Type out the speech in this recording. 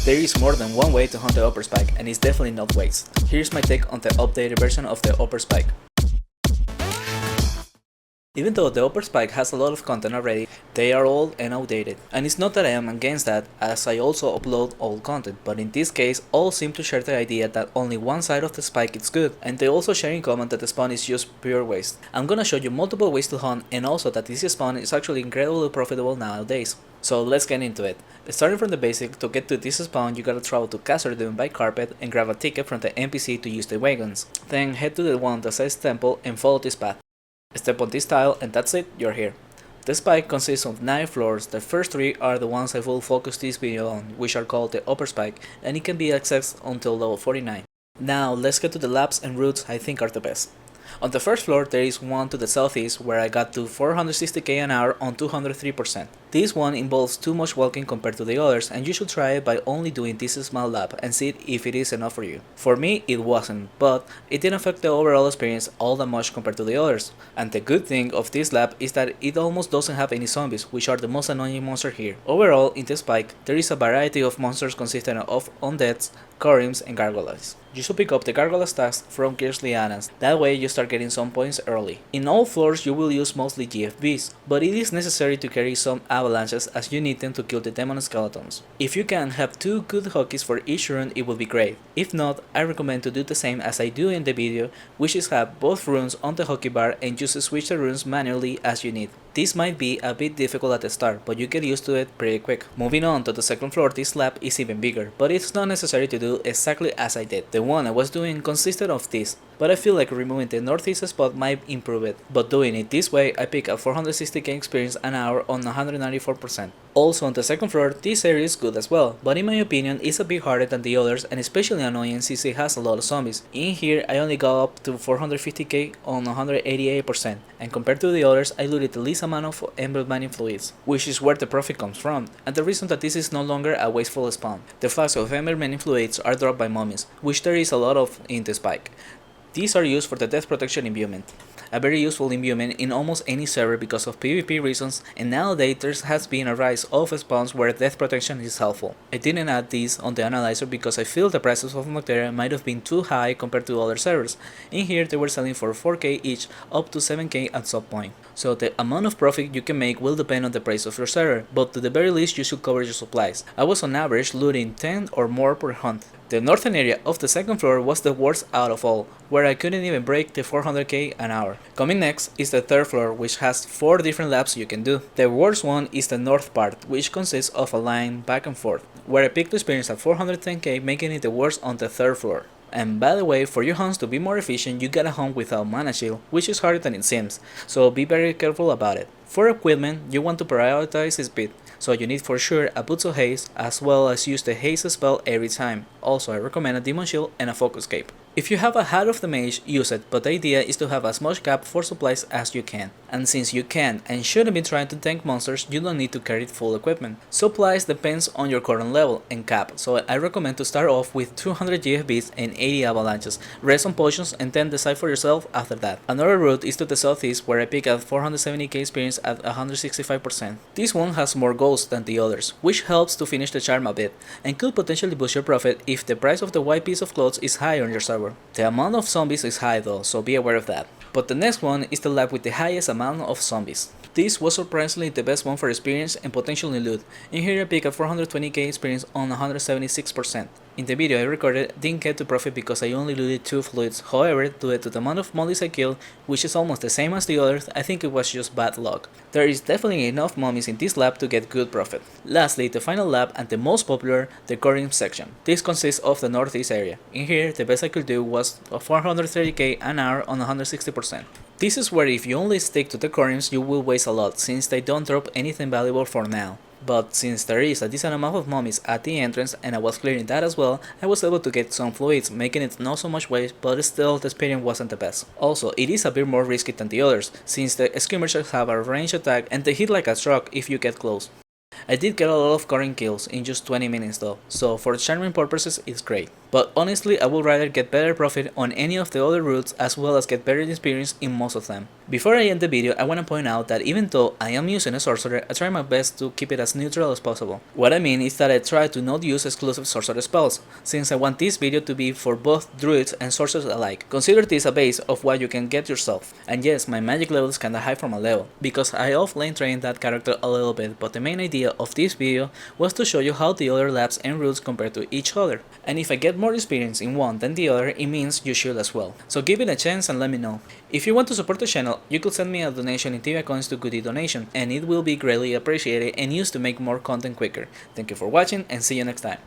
There is more than one way to hunt the upper spike, and it's definitely not waste. Here's my take on the updated version of the upper spike. Even though the upper spike has a lot of content already, they are old and outdated. And it's not that I am against that, as I also upload old content, but in this case all seem to share the idea that only one side of the spike is good, and they also share in common that the spawn is just pure waste. I'm gonna show you multiple ways to hunt, and also that this spawn is actually incredibly profitable nowadays. So let's get into it. Starting from the basic, to get to this spawn you gotta travel to Castle Dune by carpet and grab a ticket from the NPC to use the wagons. Then head to the one that says temple and follow this path. Step on this tile and that's it, you're here. The spike consists of 9 floors. The first 3 are the ones I will focus this video on, which are called the upper spike, and it can be accessed until level 49. Now let's get to the labs and routes I think are the best. On the first floor there is one to the southeast where I got to 460k an hour on 203%. This one involves too much walking compared to the others, and you should try it by only doing this small lab and see if it is enough for you. For me it wasn't, but it didn't affect the overall experience all that much compared to the others. And the good thing of this lab is that it almost doesn't have any zombies, which are the most annoying monster here. Overall in the spike there is a variety of monsters consisting of undeads, Corims, and gargoyles. You should pick up the gargoyle stacks from Gears Lianas, that way you start getting some points early. In all floors you will use mostly GFBs, but it is necessary to carry some avalanches as you need them to kill the demon skeletons. If you can have 2 good hockeys for each rune it will be great. If not, I recommend to do the same as I do in the video, which is have both runes on the hockey bar and just switch the runes manually as you need. This might be a bit difficult at the start, but you get used to it pretty quick. Moving on to the second floor, this lab is even bigger, but it's not necessary to do exactly as I did. The one I was doing consisted of this, but I feel like removing the northeast spot might improve it. But doing it this way, I pick up 460k experience an hour on 194%. Also on the second floor, this area is good as well, but in my opinion it's a bit harder than the others and especially annoying since it has a lot of zombies. In here I only got up to 450k on 188%, and compared to the others I looted the least amount of emerald mining fluids, which is where the profit comes from, and the reason that this is no longer a wasteful spawn. The flasks of emerald mining fluids are dropped by mummies, which there is a lot of in the spike. These are used for the death protection imbuement, a very useful imbuement in almost any server because of PvP reasons, and nowadays there has been a rise of spawns where death protection is helpful. I didn't add these on the analyzer because I feel the prices of Noctera might have been too high compared to other servers. In here they were selling for 4k each up to 7k at some point. So the amount of profit you can make will depend on the price of your server, but to the very least you should cover your supplies. I was on average looting 10 or more per hunt. The northern area of the second floor was the worst out of all, where I couldn't even break the 400k an hour. Coming next is the third floor, which has 4 different labs you can do. The worst one is the north part, which consists of a line back and forth, where I picked experience at 410k, making it the worst on the third floor. And by the way, for your hunts to be more efficient, you gotta hunt without mana shield, which is harder than it seems, so be very careful about it. For equipment, you want to prioritize speed, so you need for sure a boots of haste, as well as use the haste spell every time. Also I recommend a demon shield and a focus cape. If you have a hat of the mage, use it, but the idea is to have as much cap for supplies as you can. And since you can and shouldn't be trying to tank monsters, you don't need to carry full equipment. Supplies depends on your current level and cap, so I recommend to start off with 200 GFBs and 80 avalanches, rest on potions and then decide for yourself after that. Another route is to the southeast where I pick up 470k experience at 165%. This one has more goals than the others, which helps to finish the charm a bit, and could potentially boost your profit if the price of the white piece of clothes is higher on your server. The amount of zombies is high though, so be aware of that. But the next one is the lab with the highest amount of zombies. This was surprisingly the best one for experience and potentially loot. In here I pick up 420k experience on 176%. In the video I recorded, didn't get to profit because I only looted 2 fluids, however, due to the amount of mummies I killed, which is almost the same as the others, I think it was just bad luck. There is definitely enough mummies in this lab to get good profit. Lastly, the final lab and the most popular, the Corim section. This consists of the northeast area. In here, the best I could do was 430k an hour on 160%. This is where if you only stick to the Corims you will waste a lot, since they don't drop anything valuable for now. But since there is a decent amount of mummies at the entrance and I was clearing that as well, I was able to get some fluids, making it not so much waste, but still the experience wasn't the best. Also, it is a bit more risky than the others, since the skirmishers have a range attack and they hit like a truck if you get close. I did get a lot of current kills in just 20 minutes though, so for charming purposes it's great. but honestly I would rather get better profit on any of the other routes as well as get better experience in most of them. Before I end the video, I want to point out that even though I am using a sorcerer, I try my best to keep it as neutral as possible. What I mean is that I try to not use exclusive sorcerer spells, since I want this video to be for both druids and sorcerers alike. Consider this a base of what you can get yourself. And yes, my magic level is kinda high for my level, because I offlane trained that character a little bit, but the main idea of this video was to show you how the other labs and routes compare to each other. And if I get more experience in one than the other, it means you should as well. So give it a chance and let me know. If you want to support the channel, you could send me a donation in Tibia coins to Goody Donation, and it will be greatly appreciated and used to make more content quicker. Thank you for watching and see you next time.